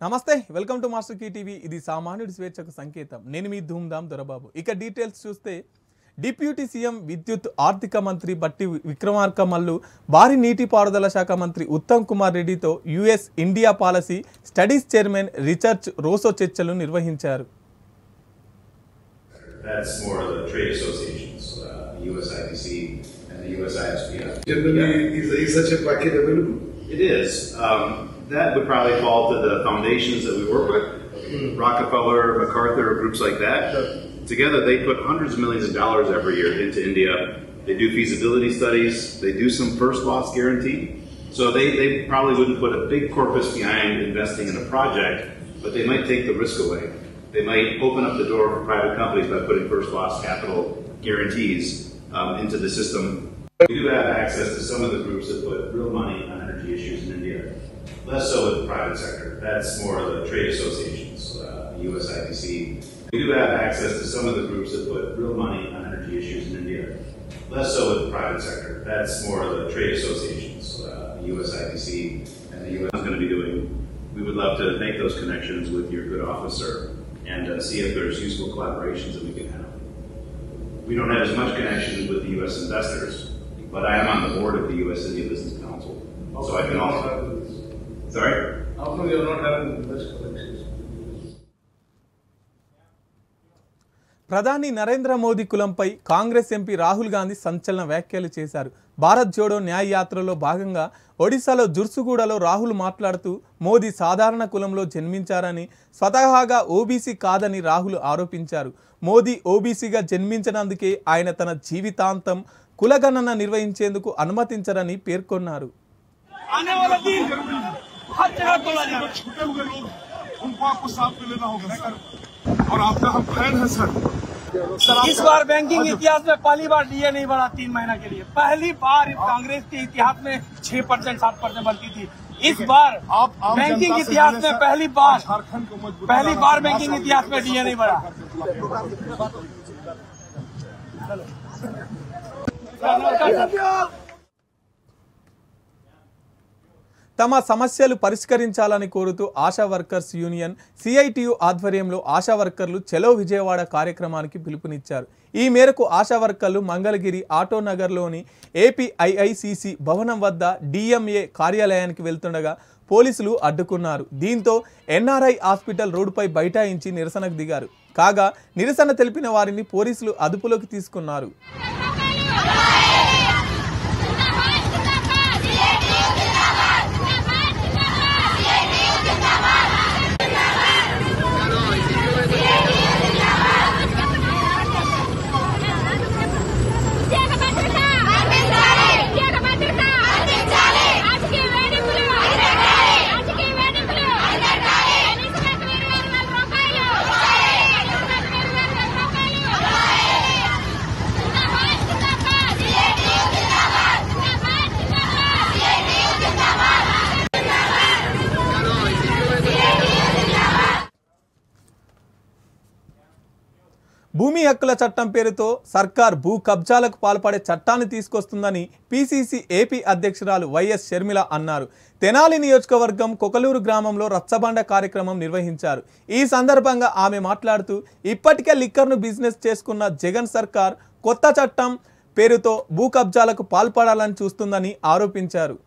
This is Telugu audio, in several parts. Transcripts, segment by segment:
నమస్తే welcome to master key TV ఇది సామాన్యుడి స్వేచ్ఛకు సంకేతం నేను మీ ధూమ్ధామ్ దొరబాబు ఇక డీటెయిల్స్ చూస్తే డిప్యూటీ సీఎం విద్యుత్ ఆర్థిక మంత్రి బట్టి విక్రమార్క మల్లు భారీ నీటిపారుదల శాఖ మంత్రి ఉత్తమ్ కుమార్ రెడ్డితో US India policy studies chairman Richard Rossouw చర్చలు నిర్వహించారు. That's more of the trade associations, USIPC and the USISPF. Generally, is such a package available? It is. That would probably fall to the foundations that we work with, Rockefeller, MacArthur, groups like that. Together, they put hundreds of millions of dollars every year into India. They do feasibility studies. They do some first loss guarantee. So they probably wouldn't put a big corpus behind investing in a project, but they might take the risk away. They might open up the door for private companies by putting first loss capital guarantees into the system. We do have access to some of the groups that put real money on energy issues in India. Less so with the private sector. That's more of the trade associations, USIPC. We do have access to some of the groups that put real money on energy issues in India. Less so with the private sector. That's more of the trade associations, USIPC and the US is going to be doing. We would love to make those connections with your good officer and see if there's useful collaborations that we can have. We don't have as much connection with the U.S. investors, but I am on the board of the U.S. India Business Council, so I can also. Sorry? How come you are not having such connections? ప్రధాని నరేంద్ర మోదీ కులంపై కాంగ్రెస్ ఎంపీ రాహుల్ గాంధీ సంచలన వ్యాఖ్యలు చేశారు. భారత్ జోడో న్యాయ యాత్రలో భాగంగా ఒడిశాలో జుర్సుగూడలో రాహుల్ మాట్లాడుతూ మోదీ సాధారణ కులంలో జన్మించారని, స్వతహాగా ఓబీసీ కాదని రాహుల్ ఆరోపించారు. మోదీ ఓబీసీగా జన్మించినందుకే ఆయన తన జీవితాంతం కులగణన నిర్వహించేందుకు అనుమతించరని పేర్కొన్నారు. इस बार बैंकिंग इतिहास में पहली बार डीए नहीं बढ़ा 3 महीना के लिए. पहली बार कांग्रेस के इतिहास में 6% 7% बढ़ती थी. इस बार बैंकिंग इतिहास में पहली बार बैंकिंग इतिहास में डीए नहीं बढ़ा. తమ సమస్యలు పరిష్కరించాలని కోరుతూ ఆశా వర్కర్స్ యూనియన్ సిఐటియు ఆధ్వర్యంలో ఆశా వర్కర్లు చలో విజయవాడ కార్యక్రమానికి పిలుపునిచ్చారు. ఈ మేరకు ఆశా వర్కర్లు మంగళగిరి ఆటోనగర్లోని ఏపీఐఐసిసి భవనం వద్ద డిఎంఏ కార్యాలయానికి వెళ్తుండగా పోలీసులు అడ్డుకున్నారు. దీంతో ఎన్ఆర్ఐ హాస్పిటల్ రోడ్డుపై బైఠాయించి నిరసనకు దిగారు. కాగా నిరసన తెలిపిన వారిని పోలీసులు అదుపులోకి తీసుకున్నారు. భూమి హక్కుల చట్టం పేరుతో సర్కార్ భూ కబ్జాలకు పాల్పడే చట్టాన్ని తీసుకొస్తుందని పిసిసి ఏపీ అధ్యక్షురాలు వైఎస్ షర్మిల అన్నారు. తెనాలి నియోజకవర్గం కొకలూరు గ్రామంలో రచ్చబండ కార్యక్రమం నిర్వహించారు. ఈ సందర్భంగా ఆమె మాట్లాడుతూ ఇప్పటికే లిక్కర్ను బిజినెస్ చేసుకున్న జగన్ సర్కార్ కొత్త చట్టం పేరుతో భూ కబ్జాలకు పాల్పడాలని చూస్తుందని ఆరోపించారు.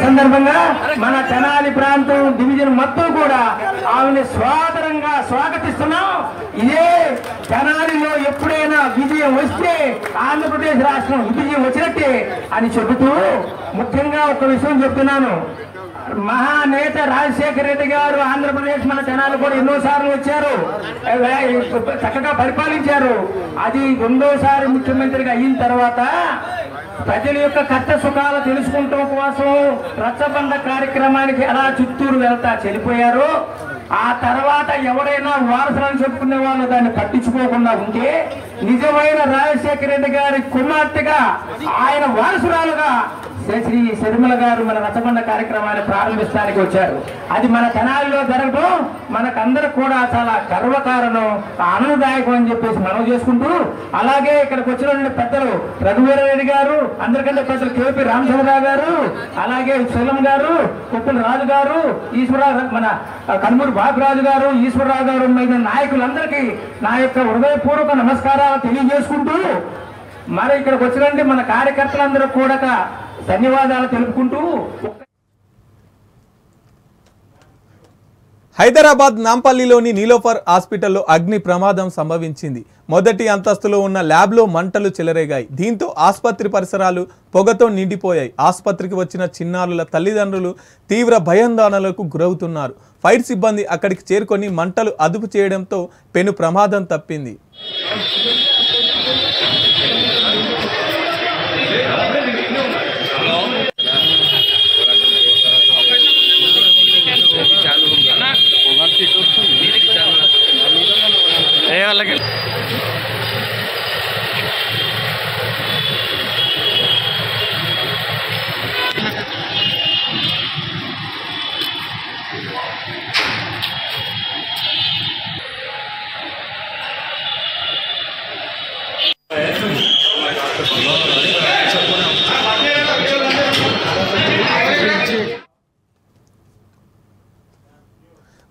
సందర్భంగా మన తెనాలి ప్రాంతం డివిజన్ మొత్తం కూడా ఆమెను స్వాగతంగా స్వాగతిస్తున్నాం. ఇదే తెనాలిలో ఎప్పుడైనా విజయం వస్తే ఆంధ్రప్రదేశ్ రాష్ట్రం విజయం వచ్చినట్టే అని చెబుతూ ముఖ్యంగా ఒక విషయం చెప్తున్నాను. మహానేత రాజశేఖర రెడ్డి గారు ఆంధ్రప్రదేశ్ మన తెనాలి కూడా ఎన్నోసార్లు వచ్చారు, చక్కగా పరిపాలించారు. అది రెండోసారి ముఖ్యమంత్రిగా అయిన తర్వాత ప్రజల యొక్క కష్ట సుఖాలు తెలుసుకుంటాం కోసం రచ్చబండ కార్యక్రమానికి ఎలా చిత్తూరు వెళ్తా చనిపోయారు. ఆ తర్వాత ఎవరైనా వారసులను చెప్పుకునే వాళ్ళు దాన్ని పట్టించుకోకుండా ఉంటే నిజమైన రాజశేఖర రెడ్డి గారి కుమార్తెగా ఆయన వారసురాలుగా శ్రీ షర్మిల గారు మన రచ్చబండ కార్యక్రమాన్ని ప్రారంభించడానికి వచ్చారు. అది మన తెనాలిలో జరగడం మనకందరూ కూడా చాలా గర్వకారణం, ఆనందదాయకం అని చెప్పేసి మనం చేసుకుంటూ, అలాగే ఇక్కడికి వచ్చిన పెద్దలు రఘువీరారెడ్డి గారు, అందరికంటే పెద్దలు కేపీ రామచంద్రరావు గారు, అలాగే సెల్లం గారు, కొప్పుల రాజు గారు, ఈశ్వరరావు, మన కన్మూరు బాబురాజు గారు, ఈశ్వరరావు గారు మీద నాయకులందరికీ నా యొక్క హృదయపూర్వక నమస్కారాలు తెలియజేసుకుంటూ, మరి ఇక్కడికి వచ్చినండి మన కార్యకర్తలందరూ కూడా ధన్యవాదాలు తెలుపుకుంటూ, హైదరాబాద్ నాంపల్లిలోని నీలోఫర్ హాస్పిటల్లో అగ్ని ప్రమాదం సంభవించింది. మొదటి అంతస్తులో ఉన్న ల్యాబ్లో మంటలు చెలరేగాయి. దీంతో ఆసుపత్రి పరిసరాలు పొగతో నిండిపోయాయి. ఆసుపత్రికి వచ్చిన చిన్నారుల తల్లిదండ్రులు తీవ్ర భయాందోళనలకు గురవుతున్నారు. ఫైర్ సిబ్బంది అక్కడికి చేరుకొని మంటలు అదుపు చేయడంతో పెను ప్రమాదం తప్పింది.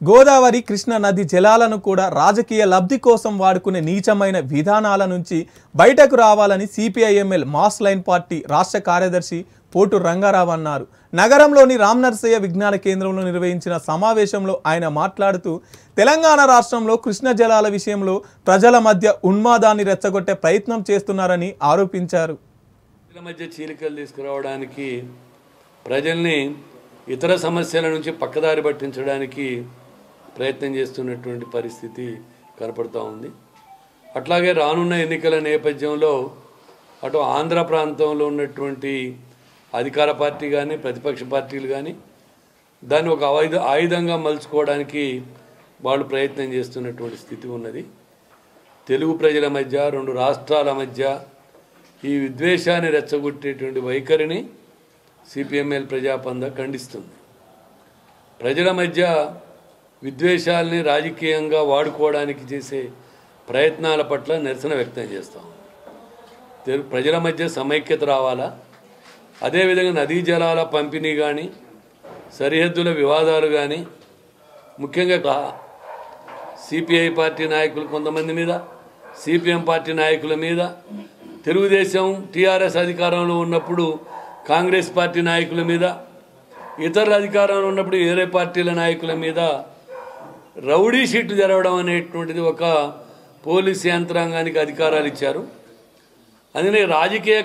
గోదావరి కృష్ణ నది జలాలను కూడా రాజకీయ లబ్ధి కోసం వాడుకునే నీచమైన విధానాల నుంచి బయటకు రావాలని సిపిఐఎంఎల్ మాస్ లైన్ పార్టీ రాష్ట్ర కార్యదర్శి పోటు రంగారావు అన్నారు. నగరంలోని రామనర్సయ్య విజ్ఞాన కేంద్రంలో నిర్వహించిన సమావేశంలో ఆయన మాట్లాడుతూ, తెలంగాణ రాష్ట్రంలో కృష్ణ జలాల విషయంలో ప్రజల మధ్య ఉన్మాదాన్ని రెచ్చగొట్టే ప్రయత్నం చేస్తున్నారని ఆరోపించారు. ప్రజల మధ్య చీలికలు తీసుకురావడానికి, ప్రజల్ని ఇతర సమస్యల నుంచి పక్కదారి పట్టించడానికి ప్రయత్నం చేస్తున్నటువంటి పరిస్థితి కనపడుతూ ఉంది. అట్లాగే రానున్న ఎన్నికల నేపథ్యంలో అటు ఆంధ్ర ప్రాంతంలో ఉన్నటువంటి అధికార పార్టీ కానీ ప్రతిపక్ష పార్టీలు కానీ దాన్ని ఒక ఆయుధంగా మలుచుకోవడానికి వాళ్ళు ప్రయత్నం చేస్తున్నటువంటి స్థితి ఉన్నది. తెలుగు ప్రజల మధ్య, రెండు రాష్ట్రాల మధ్య ఈ విద్వేషాన్ని రెచ్చగొట్టేటువంటి వైఖరిని సిపిఎంఎల్ ప్రజాపంద ఖండిస్తుంది. ప్రజల మధ్య విద్వేషాలని రాజకీయంగా వాడుకోవడానికి చేసే ప్రయత్నాల పట్ల నిరసన వ్యక్తం చేస్తాం. ప్రజల మధ్య సమైక్యత రావాలా, అదేవిధంగా నదీ జలాల పంపిణీ కానీ, సరిహద్దుల వివాదాలు కానీ, ముఖ్యంగా సిపిఐ పార్టీ నాయకులు కొంతమంది మీద, సిపిఎం పార్టీ నాయకుల మీద, తెలుగుదేశం టీఆర్ఎస్ అధికారంలో ఉన్నప్పుడు కాంగ్రెస్ పార్టీ నాయకుల మీద, ఇతరుల అధికారంలో ఉన్నప్పుడు వేరే పార్టీల నాయకుల మీద రౌడీ షీట్లు జరగడం అనేటువంటిది ఒక పోలీసు యంత్రాంగానికి అధికారాలు ఇచ్చారు. అందుకని రాజకీయ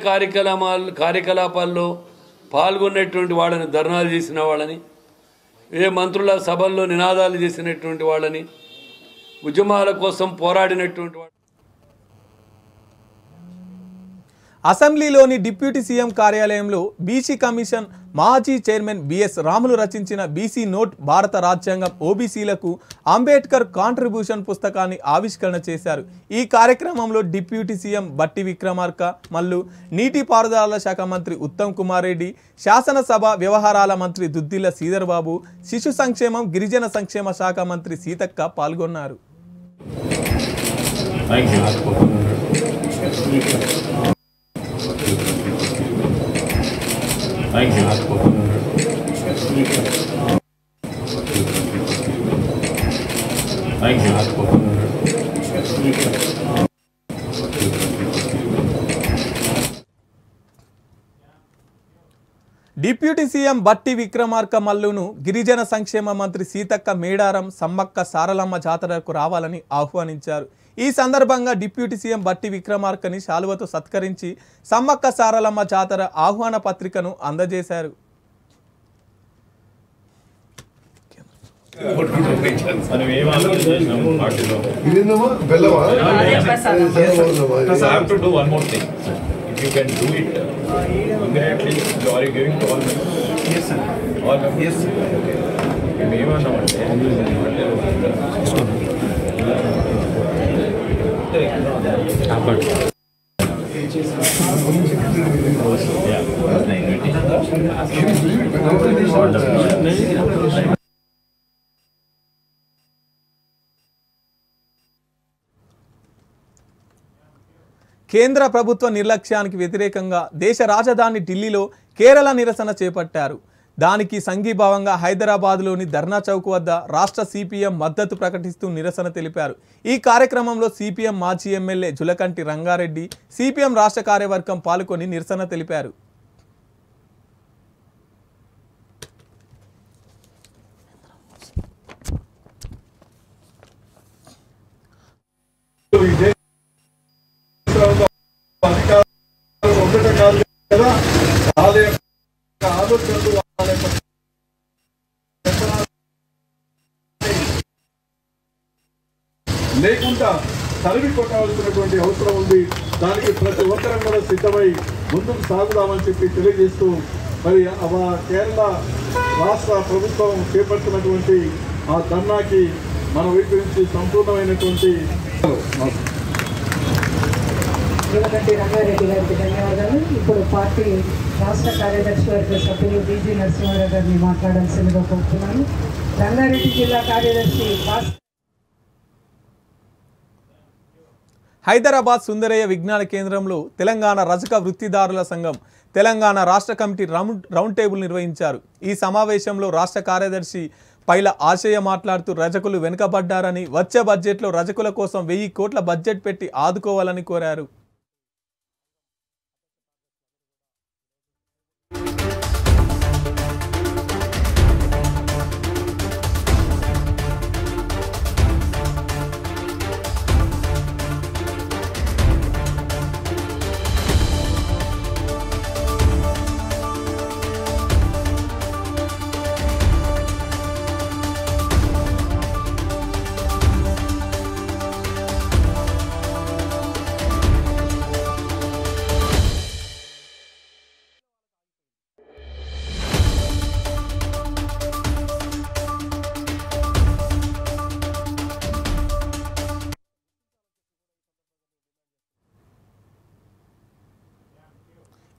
కార్యకలాపాల్లో పాల్గొన్నటువంటి వాళ్ళని, ధర్నాలు చేసిన వాళ్ళని, మంత్రుల సభల్లో నినాదాలు చేసినటువంటి వాళ్ళని, ఉద్యమాల కోసం పోరాడినటువంటి వాళ్ళు. అసెంబ్లీలోని డిప్యూటీ సీఎం కార్యాలయంలో బీసీ కమిషన్ మాజీ చైర్మన్ బిఎస్ రాములు రచించిన బీసీ నోట్ భారత రాజ్యాంగం ఓబీసీలకు అంబేద్కర్ కాంట్రిబ్యూషన్ పుస్తకాన్ని ఆవిష్కరణ చేశారు. ఈ కార్యక్రమంలో డిప్యూటీ సీఎం బట్టి విక్రమార్క, మల్లు, నీటిపారుదల శాఖ మంత్రి ఉత్తమ్ కుమార్ రెడ్డి, శాసనసభ వ్యవహారాల మంత్రి దుద్దిల్ల శ్రీధర్ బాబు, శిశు సంక్షేమం, గిరిజన సంక్షేమ శాఖ మంత్రి సీతక్క పాల్గొన్నారు. డిప్యూటీ సీఎం బట్టి విక్రమార్క మల్లును గిరిజన సంక్షేమ మంత్రి సీతక్క మేడారం సమ్మక్క సారలమ్మ జాతరకు రావాలని ఆహ్వానించారు. ఈ సందర్భంగా డిప్యూటీ సీఎం బట్టి విక్రమార్కని శాలువతో సత్కరించి సమ్మక్క సారలమ్మ జాతర ఆహ్వాన పత్రికను అందజేశారు. You can do it immediately. Are you giving to all members? Yes, sir. All members? Yes, sir. Okay. కేంద్ర ప్రభుత్వ నిర్లక్ష్యానికి వ్యతిరేకంగా దేశ రాజధాని ఢిల్లీలో కేరళ నిరసన చేపట్టారు. దానికి సంఘీభావంగా హైదరాబాద్లోని ధర్నా చౌక్ వద్ద రాష్ట్ర సిపిఎం మద్దతు ప్రకటిస్తూ నిరసన తెలిపారు. ఈ కార్యక్రమంలో సిపిఎం మాజీ ఎమ్మెల్యే జులకంటి రంగారెడ్డి, సిపిఎం రాష్ట్ర కార్యవర్గం పాల్గొని నిరసన తెలిపారు. లేకుండా తరిమి కొట్టాల్సినటువంటి అవసరం ఉంది. దానికి ప్రతి ఒక్కరం కూడా సిద్ధమై ముందుకు సాగుదామని చెప్పి తెలియజేస్తూ మరి కేరళ రాష్ట్ర ప్రభుత్వం చేపడుతున్నటువంటి ఆ ధర్నాకి మన వైపు నుంచి సంపూర్ణమైనటువంటి జులకంటి రంగారెడ్డి గారికి ధన్యవాదాలు. ఇప్పుడు పార్టీ రాష్ట్ర కార్యదర్శి వర్గ సభ్యులు బీజీ నరసింహారావు గారిని మాట్లాడాల్సిందిగా కోరుతున్నాను. రంగారెడ్డి జిల్లా కార్యదర్శి హైదరాబాద్ సుందరయ్య విజ్ఞాన కేంద్రంలో తెలంగాణ రజక వృత్తిదారుల సంఘం తెలంగాణ రాష్ట్ర కమిటీ రౌండ్ టేబుల్ నిర్వహించారు. ఈ సమావేశంలో రాష్ట్ర కార్యదర్శి పైల ఆశయ మాట్లాడుతూ రజకులు వెనుకబడ్డారని, వచ్చే బడ్జెట్లో రజకుల కోసం 1000 కోట్ల బడ్జెట్ పెట్టి ఆదుకోవాలని కోరారు.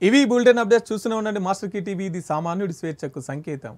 ఇవి బులెటిన్ అప్డేట్స్. చూస్తూనే ఉండండి మాస్టర్ కీ టీవీ. ఇది సామాన్యుడి స్వేచ్ఛకు సంకేతం.